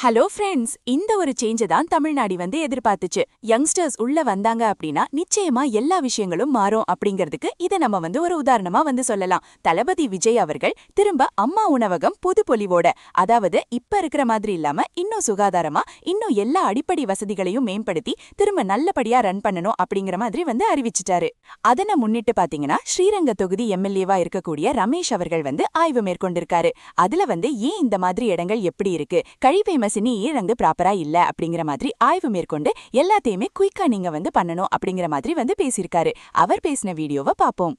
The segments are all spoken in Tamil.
ஹலோ ஃப்ரெண்ட்ஸ், இந்த ஒரு சேஞ்சை தான் தமிழ்நாடு எதிர்பார்த்துச்சு. யங்ஸ்டர்ஸ் உள்ள வந்தாங்க அப்படின்னா நிச்சயமா எல்லா விஷயங்களும் மாறும் அப்படிங்கிறதுக்கு இதை நம்ம ஒரு உதாரணமா சொல்லலாம். தளபதி விஜய் அவர்கள் திரும்ப அம்மா உணவகம் புது பொலிவோட, அதாவது இப்ப இருக்கிற மாதிரி இல்லாம இன்னும் சுகாதாரமா, இன்னும் எல்லா அடிப்படை வசதிகளையும் மேம்படுத்தி திரும்ப நல்லபடியா ரன் பண்ணணும் அப்படிங்கிற மாதிரி அறிவிச்சிட்டாரு. அதனை முன்னிட்டு பாத்தீங்கன்னா ஸ்ரீரங்க தொகுதி எம்எல்ஏவா இருக்கக்கூடிய ரமேஷ் அவர்கள் ஆய்வு மேற்கொண்டிருக்காரு. அதுல ஏன் இந்த மாதிரி இடங்கள் எப்படி இருக்கு, கழிப்பை ப்ராப்பரா இல்ல அப்படிங்கிற மாதிரி ஆய்வு மேற்கொண்டு எல்லாத்தையுமே குயிக்கா நீங்க பண்ணணும் அப்படிங்கிற மாதிரி பேசியிருக்காரு. அவர் பேசின வீடியோவை பாப்போம்.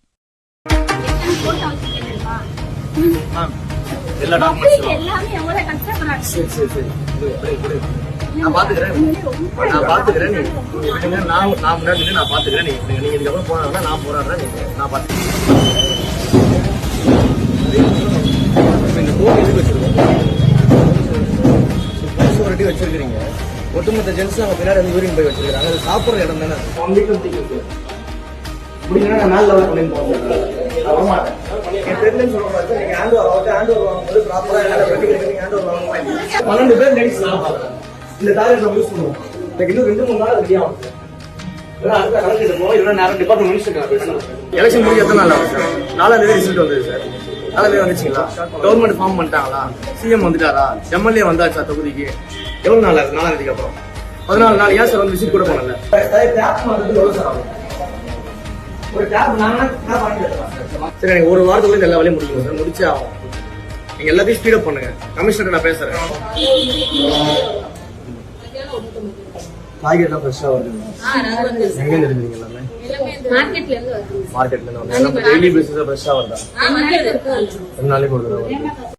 வச்சிருக்கீங்க ஒட்டுமொத்த ஜென்ஸ் அவங்க பின்னாடி யூரின் போய் வச்சிருக்காங்க. அது சாப்பிடுற இடம் தானே. முடிஞ்சா நான் நாள் லெவல் பண்ணி போகிறேன். என் தெரியலன்னு சொல்லுவாங்க. நீங்க ஆண்டு வாங்கும்போது ப்ராப்பரா ஆண்டு 12 பேர் லேடிஸ் இந்த டாய்லெட் நம்ம யூஸ் பண்ணுவோம். இன்னும் 2-3 நாள் ரெடி ஆகும். அடுத்த கலெக்டர் போவோம். இல்லைன்னா நேரம் டிபார்ட்மெண்ட் மினிஸ்டர் எலெக்ஷன் முடிஞ்ச எத்தனை நாள் ஆகும் சார்? 4ஆம் தேதி ரிசல்ட் வந்தது சார். 4ஆம் தேதி வந்துச்சுங்களா? கவர்மெண்ட் ஃபார்ம் பண்ணிட்டாங்களா? சிஎம் வந்துட்டாரா? எம்எல்ஏ வந்தாச்சா தொகுதிக்கு? எவ்வளவு நாள் ஆகுது? 4ஆம் தேதிக்கு அப்புறம் 14 நாள். ஏன் சார் விசிட் கூட பண்ணல? சரி, எனக்கு ஒரு வாரத்துக்குள்ள எல்லா வேலையும் முடிக்கணும் சார். முடிச்சே ஆகும். நீங்க எல்லாத்தையும் ஸ்பீடப் பண்ணுங்க. கமிஷனர் நான் பேசுறேன். காய்கறி எல்லாம் ஃப்ரெஷ்ஷா வருது. எங்க இருந்து எடுக்கிறீங்க? எல்லாமே மார்க்கெட்ல இருந்து. டெய்லி பேசிஸா ஃப்ரெஷ்ஷா வருதா? 2 நாளைக்கு ஒரு தடவை.